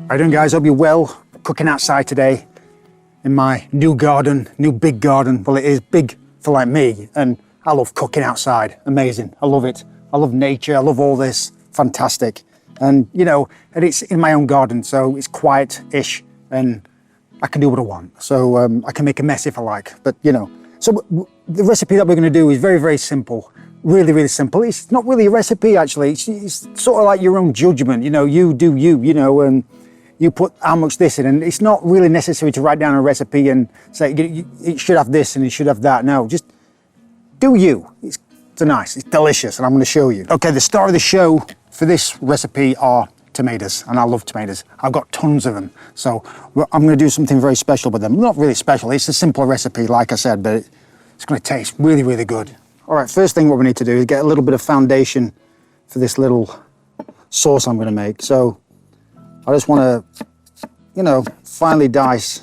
How you doing, guys? Hope you're well. Cooking outside today in my new garden, new big garden. Well, it is big for like me, and I love cooking outside. Amazing. I love it. I love nature. I love all this. Fantastic. And you know, and it's in my own garden, so it's quiet-ish, and I can do what I want. So I can make a mess if I like, but you know. So the recipe that we're going to do is very, very simple. Really, really simple. It's not really a recipe, actually. It's sort of like your own judgment. You know, you do you, you know, and you put how much this in. And it's not really necessary to write down a recipe and say, it should have this and it should have that. No, just do you. It's nice, it's delicious, and I'm going to show you. Okay, the star of the show for this recipe are tomatoes, and I love tomatoes. I've got tons of them. So I'm going to do something very special with them. Not really special, it's a simple recipe, like I said, but it's going to taste really, really good. All right, first thing what we need to do is get a little bit of foundation for this little sauce I'm going to make. So I just want to, you know, finely dice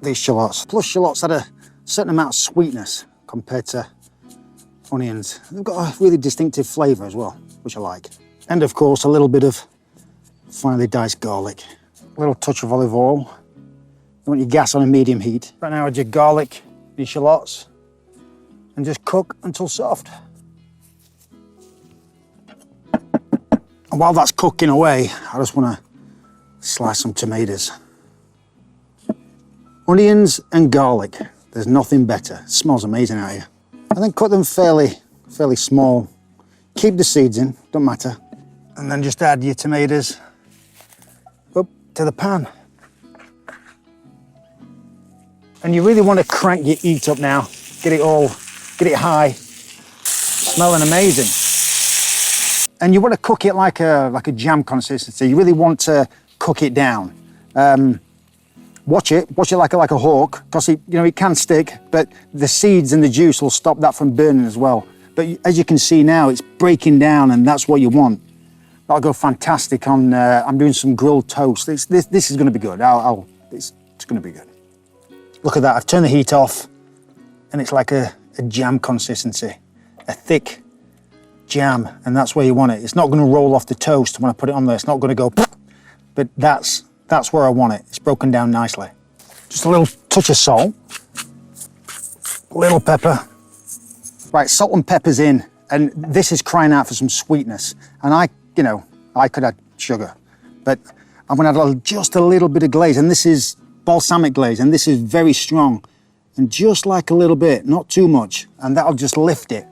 these shallots. Plus shallots add a certain amount of sweetness compared to onions. They've got a really distinctive flavour as well, which I like. And of course, a little bit of finely diced garlic. A little touch of olive oil. You want your gas on a medium heat. Right now, add your garlic, your shallots, and just cook until soft. And while that's cooking away, I just want to slice some tomatoes. Onions and garlic, there's nothing better. It smells amazing out here. And then cut them fairly small. Keep the seeds in, don't matter. And then just add your tomatoes up to the pan. And you really want to crank your heat up now. Get it high, smelling amazing. And you want to cook it like a jam consistency. You really want to cook it down. Watch it like a hawk, because it can stick, but the seeds and the juice will stop that from burning as well. But as you can see now, it's breaking down, and that's what you want. That'll go fantastic on, I'm doing some grilled toast. This is going to be good. It's going to be good. Look at that, I've turned the heat off, and it's like a jam consistency, a thick jam, and that's where you want it. It's not going to roll off the toast when I put it on there. It's not going to go, but that's where I want it. It's broken down nicely. Just a little touch of salt, a little pepper. Right, salt and pepper's in, and this is crying out for some sweetness. And I could add sugar, but I'm gonna add just a little bit of glaze, and this is balsamic glaze, and this is very strong. And just like a little bit, not too much, and that'll just lift it.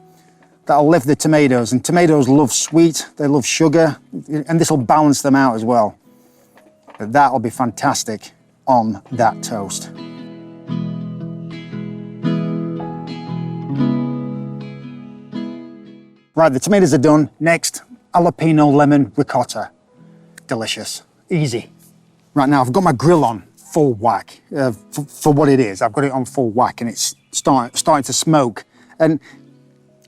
That'll lift the tomatoes, and tomatoes love sweet, they love sugar, and this will balance them out as well. But that'll be fantastic on that toast. Right, the tomatoes are done. Next, jalapeno lemon ricotta. Delicious, easy. Right now, I've got my grill on full whack for what it is. I've got it on full whack, and it's starting to smoke. And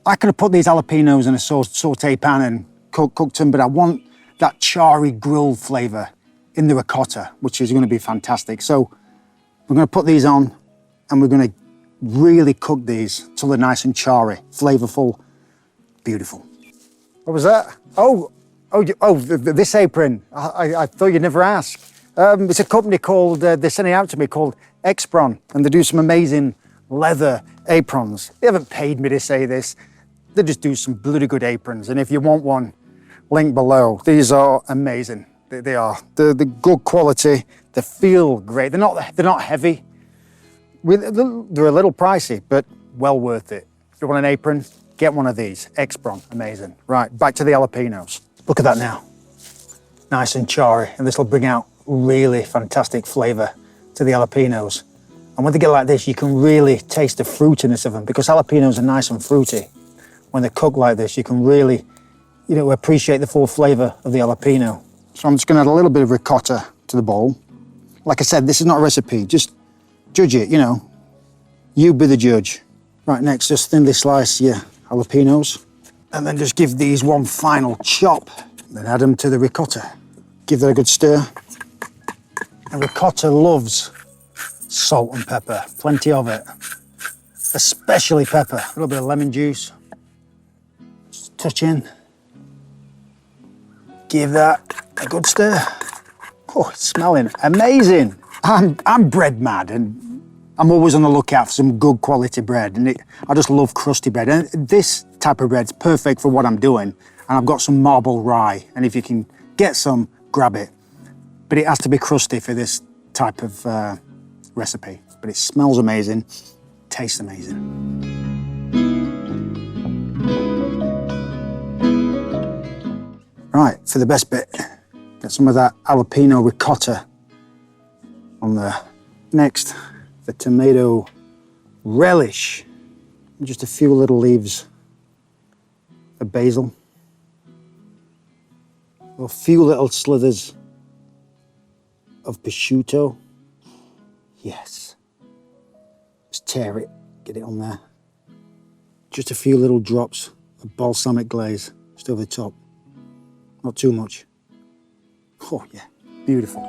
I could have put these jalapenos in a saute pan and cooked them, but I want that charry grilled flavor in the ricotta, which is going to be fantastic. So we're going to put these on, and we're going to really cook these till they're nice and charry, flavorful, beautiful. What was that? Oh, this apron. I thought you'd never ask. It's a company called, they're sending it out to me, called Expron, and they do some amazing leather aprons. They haven't paid me to say this. They just do some bloody good aprons, and if you want one, link below. These are amazing. They are. They're good quality. They feel great. They're not heavy. They're a little pricey, but well worth it. If you want an apron, get one of these. Expron, amazing. Right, back to the jalapenos. Look at that now. Nice and charry, and this will bring out really fantastic flavor to the jalapenos. And when they get like this, you can really taste the fruitiness of them, because jalapenos are nice and fruity. When they're cooked like this, you can really, appreciate the full flavor of the jalapeno. So I'm just gonna add a little bit of ricotta to the bowl. Like I said, this is not a recipe, just judge it, You be the judge. Right, next, just thinly slice your jalapenos, and then just give these one final chop, then add them to the ricotta. Give that a good stir. And ricotta loves salt and pepper, plenty of it. Especially pepper, a little bit of lemon juice. Just touch in. Give that a good stir. Oh, it's smelling amazing. I'm bread mad, and I'm always on the lookout for some good quality bread, and I just love crusty bread. And this type of bread's perfect for what I'm doing. And I've got some marble rye, and if you can get some, grab it. But it has to be crusty for this type of recipe. But it smells amazing, tastes amazing. Right, for the best bit, get some of that jalapeno ricotta on there. Next, the tomato relish. Just a few little leaves of basil. A few little slithers of prosciutto. Yes. Just tear it, get it on there. Just a few little drops of balsamic glaze just over the top. Not too much. Oh yeah, beautiful.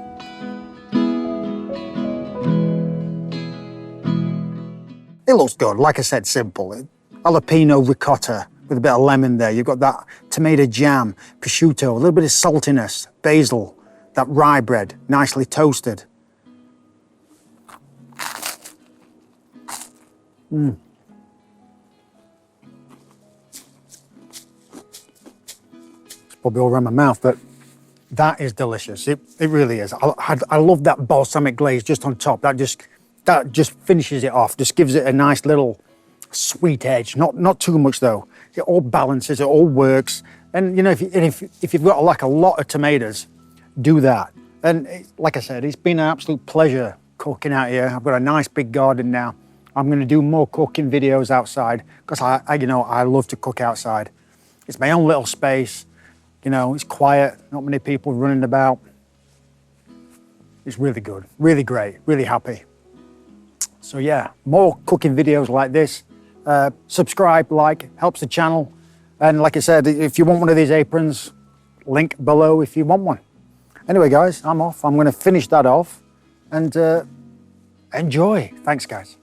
It looks good, like I said, simple. Jalapeno ricotta with a bit of lemon there. You've got that tomato jam, prosciutto, a little bit of saltiness, basil, that rye bread, nicely toasted. It's probably all around my mouth, but that is delicious. It really is. I love that balsamic glaze just on top. That just finishes it off, just gives it a nice little sweet edge. Not too much though. It all balances, it all works. And you know, if you've got like a lot of tomatoes, do that. And like I said, it's been an absolute pleasure cooking out here. I've got a nice big garden now. I'm going to do more cooking videos outside because I love to cook outside. It's my own little space. You know, it's quiet, not many people running about. It's really good, really great, really happy. So yeah, more cooking videos like this. Subscribe, like, helps the channel. And like I said, if you want one of these aprons, link below if you want one. Anyway, guys, I'm off. I'm going to finish that off and enjoy. Thanks, guys.